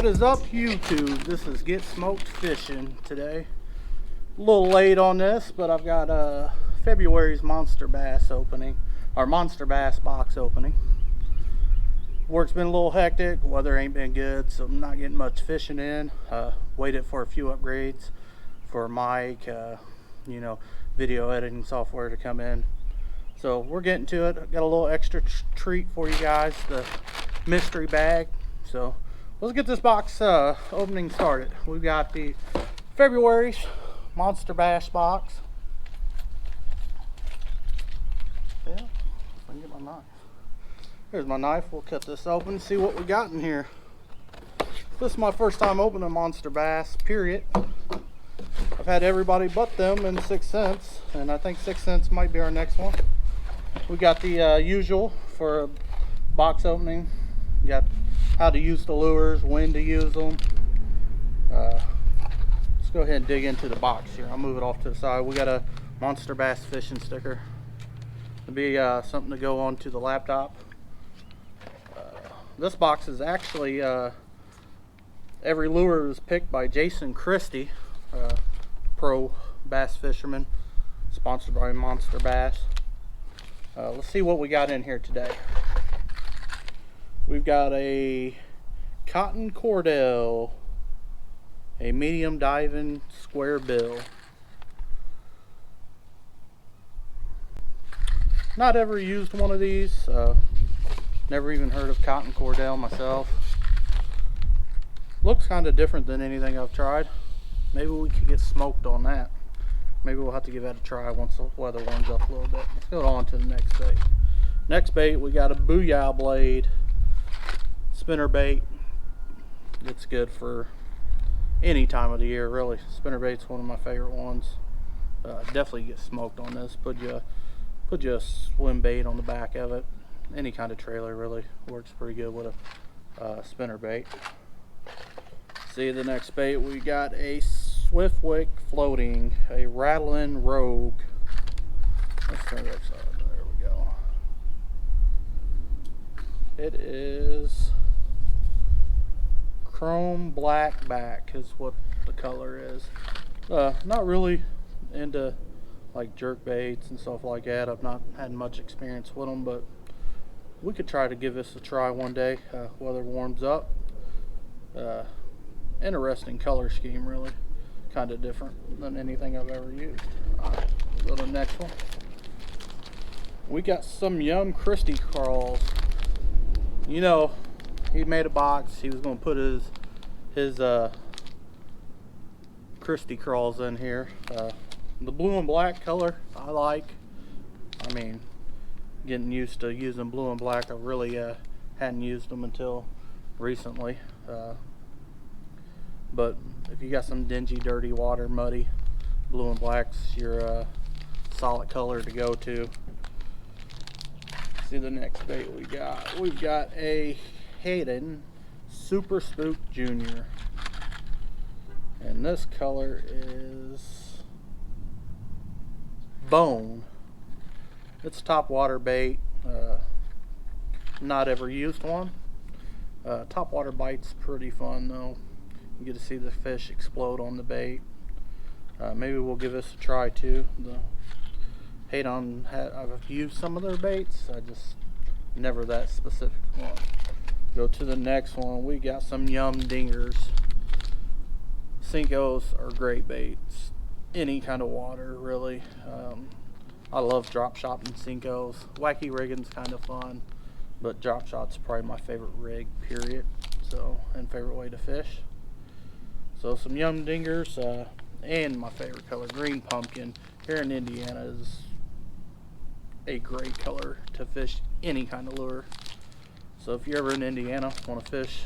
What is up, YouTube? This is Get Smoked Fishing today. A little late on this, but I've got February's Monster Bass opening, or Monster Bass box opening. Work's been a little hectic, weather ain't been good, so I'm not getting much fishing in. Waited for a few upgrades for mic, video editing software to come in. So we're getting to it. Got a little extra treat for you guys, the mystery bag. So let's get this box opening started. We've got the February's Monster Bass box. Yeah, if I can get my knife. Here's my knife. We'll cut this open, see what we got in here. This is my first time opening Monster Bass, period. I've had everybody but them in 6th Sense, and I think 6th Sense might be our next one. We got the usual for a box opening. We got how to use the lures, when to use them. Let's go ahead and dig into the box here. I'll move it off to the side. We got a Monster Bass fishing sticker. It'll be something to go onto the laptop. This box is actually every lure was picked by Jason Christie, pro bass fisherman, sponsored by Monster Bass. Let's see what we got in here today. We've got a Cotton Cordell, a medium diving square bill. Not ever used one of these. Never even heard of Cotton Cordell myself. Looks kind of different than anything I've tried. Maybe we could get smoked on that. Maybe we'll have to give that a try once the weather warms up a little bit. Let's go on to the next bait. Next bait, we got a Booyah Blade spinner bait. It's good for any time of the year, really. Spinner bait's one of my favorite ones. Definitely get smoked on this. Put you a swim bait on the back of it. Any kind of trailer really works pretty good with a spinner bait. See the next bait, we got a Swiftwick floating, a Rattling Rogue. Let's turn it upside. There we go. It is chrome black back is what the color is. Not really into like jerk baits and stuff like that. I've not had much experience with them, but we could try to give this a try one day. Weather warms up. Interesting color scheme, really. Kind of different than anything I've ever used. Alright, we'll go to the next one. We got some Young Christie crawls. You know, he made a box. He was going to put his Christie crawls in here. The blue and black color I like. I mean, getting used to using blue and black. I really hadn't used them until recently. But if you got some dingy, dirty water, muddy, blue and black's your solid color to go to. See the next bait we got. We've got a Hayden Super Spook Junior. And this color is Bone. It's top water bait. Not ever used one. Top water bite's pretty fun though. You get to see the fish explode on the bait. Maybe we'll give this a try too. I've used some of their baits. I just never that specific one. Go to the next one. We got some Yum Dingers. Senkos are great baits. Any kind of water, really. I love drop shopping Senkos. Wacky rigging's kind of fun, but drop shot's probably my favorite rig, period. So, and favorite way to fish. So some Yum Dingers, and my favorite color, green pumpkin. Here in Indiana is a great color to fish any kind of lure. So if you're ever in Indiana, want to fish,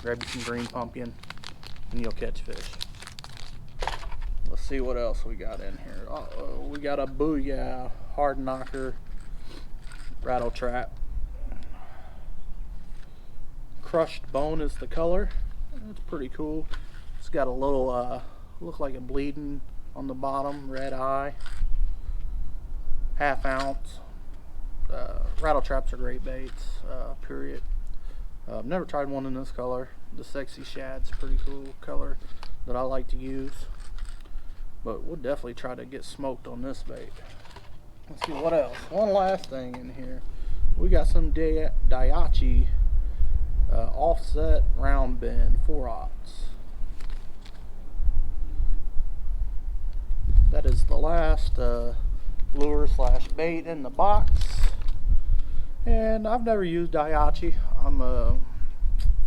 grab you some green pumpkin and you'll catch fish. Let's see what else we got in here. We got a Booyah Hard Knocker rattle trap. Crushed Bone is the color. It's pretty cool. It's got a little look like a bleeding on the bottom, red eye. Half ounce. Rattle traps are great baits, period. I've never tried one in this color. The Sexy Shad's a pretty cool color that I like to use. But we'll definitely try to get smoked on this bait. Let's see what else. One last thing in here. We got some Daiichi offset round bend 4/0. That is the last lure slash bait in the box. And I've never used Daiichi. I'm a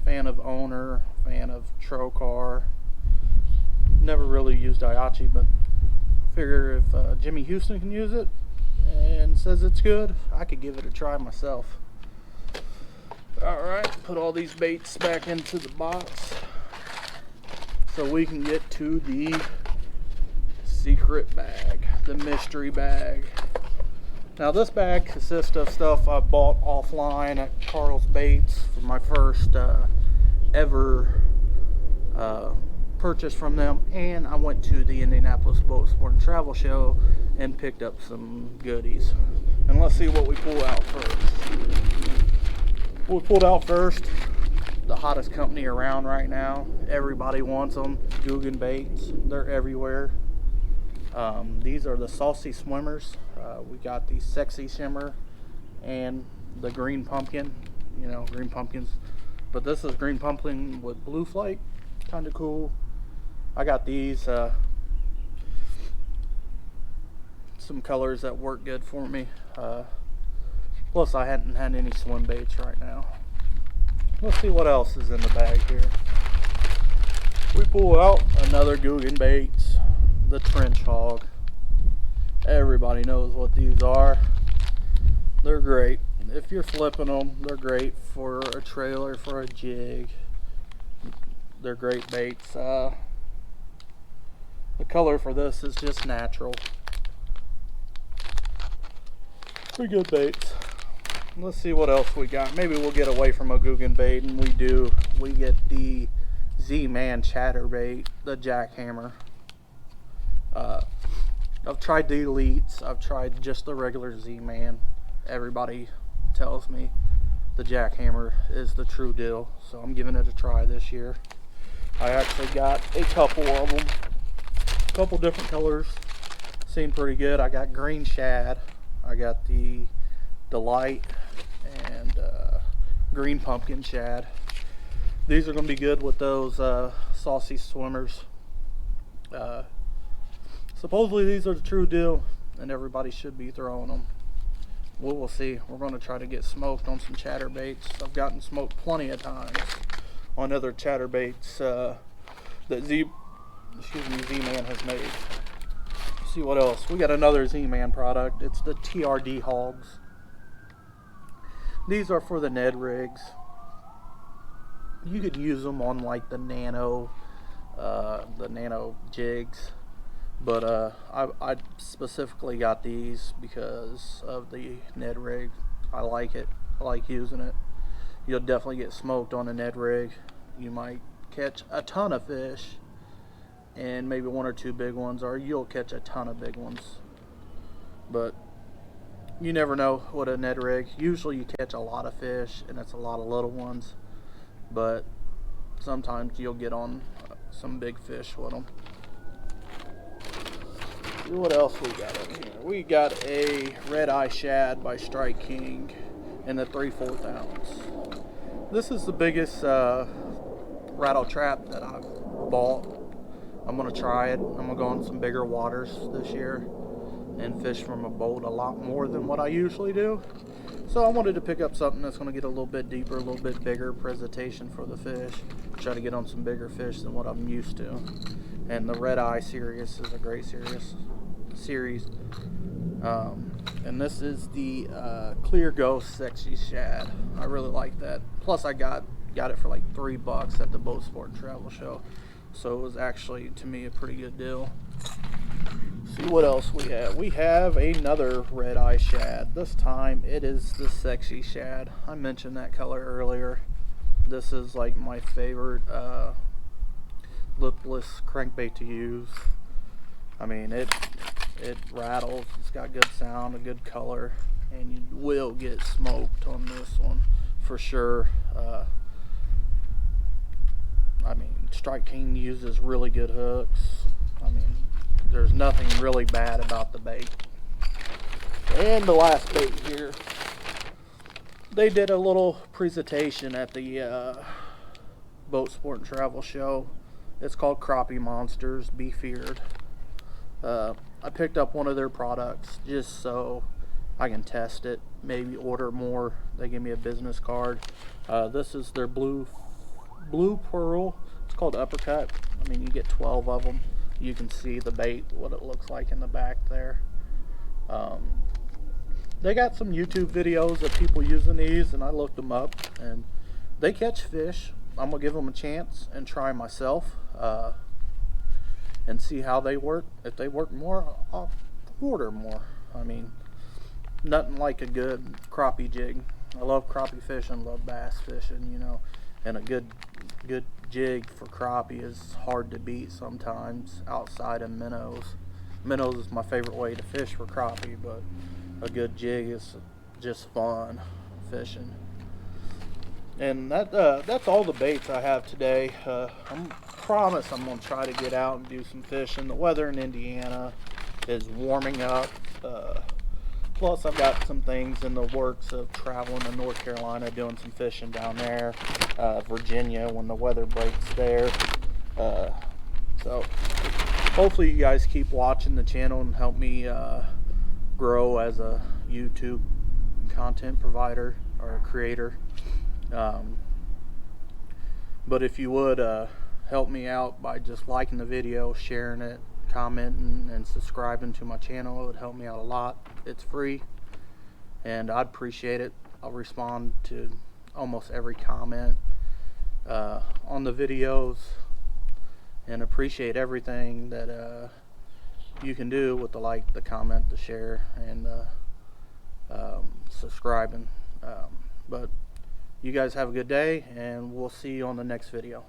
fan of Owner, fan of Trocar. Never really used Daiichi, but figure if Jimmy Houston can use it and says it's good, I could give it a try myself. Alright, put all these baits back into the box so we can get to the secret bag, the mystery bag. Now this bag consists of stuff I bought offline at Carl's Baits for my first ever purchase from them, and I went to the Indianapolis Boat Sport and Travel Show and picked up some goodies. And let's see what we pull out first. We pulled out first, the hottest company around right now. Everybody wants them, Googan Baits. They're everywhere. These are the Saucy Swimmers. We got the Sexy Shimmer and the Green Pumpkin. You know, green pumpkins. But this is green pumpkin with blue flake. Kind of cool. I got these. Some colors that work good for me. Plus, I hadn't had any swim baits right now. Let's see what else is in the bag here. We pull out another Googan Baits, the Trench Hog. Everybody knows what these are. They're great. If you're flipping them, they're great for a trailer, for a jig. They're great baits. The color for this is just natural. Pretty good baits. Let's see what else we got. Maybe we'll get away from a Googan bait, and we get the Z-Man Chatterbait, the Jackhammer. I've tried the Elites. I've tried just the regular Z-Man. Everybody tells me the Jackhammer is the true deal, so I'm giving it a try this year. I actually got a couple of them, a couple different colors. Seem pretty good. I got green shad. I got the Delight and green pumpkin shad. These are going to be good with those Saucy Swimmers. Supposedly these are the true deal, and everybody should be throwing them. We'll see. We're going to try to get smoked on some chatterbaits. I've gotten smoked plenty of times on other chatterbaits that Z-Man has made. Let's see what else. We got another Z-Man product. It's the TRD Hogs. These are for the Ned rigs. You could use them on like the nano jigs, but I specifically got these because of the Ned rig. I like it. I like using it. You'll definitely get smoked on a Ned rig. You might catch a ton of fish and maybe one or two big ones, or you'll catch a ton of big ones. But you never know with a Ned rig. Usually you catch a lot of fish and it's a lot of little ones, but sometimes you'll get on some big fish with them. What else we got in here? We got a Red Eye Shad by Strike King in the 3/4 ounce. This is the biggest rattle trap that I've bought. I'm going to try it. I'm going to go on some bigger waters this year and fish from a boat a lot more than what I usually do. So I wanted to pick up something that's going to get a little bit deeper, a little bit bigger presentation for the fish. Try to get on some bigger fish than what I'm used to. And the Red Eye series is a great series. And this is the Clear Ghost Sexy Shad. I really like that. Plus I got it for like $3 at the Boat Sport and Travel Show. So it was actually, to me, a pretty good deal. See what else we have. We have another Red Eye Shad. This time it is the Sexy Shad. I mentioned that color earlier. This is like my favorite lipless crankbait to use. I mean, it rattles. It's got good sound, a good color, and you will get smoked on this one for sure. I mean, Strike King uses really good hooks. I mean, there's nothing really bad about the bait. And the last bait here, they did a little presentation at the Boat Sport and Travel show. It's called Crappie Monsters, Be Feared. I picked up one of their products just so I can test it, maybe order more. They gave me a business card. This is their blue pearl. It's called Uppercut. I mean, you get 12 of them. You can see the bait, what it looks like in the back there. They got some YouTube videos of people using these, and I looked them up, and they catch fish. I'm gonna give them a chance and try myself, and see how they work. If they work more, I'll order more. I mean, nothing like a good crappie jig. I love crappie fishing, love bass fishing, you know, and a good jig for crappie is hard to beat sometimes outside of minnows. Minnows is my favorite way to fish for crappie, but a good jig is just fun fishing. And that's all the baits I have today. I promise I'm gonna try to get out and do some fishing. The weather in Indiana is warming up. Plus, I've got some things in the works of traveling to North Carolina, doing some fishing down there, Virginia when the weather breaks there. So hopefully you guys keep watching the channel and help me grow as a YouTube content provider or a creator. But if you would help me out by just liking the video, sharing it, commenting, and subscribing to my channel, it would help me out a lot. It's free, and I'd appreciate it. I'll respond to almost every comment on the videos, and appreciate everything that you can do with the like, the comment, the share, and subscribing. But you guys have a good day, and we'll see you on the next video.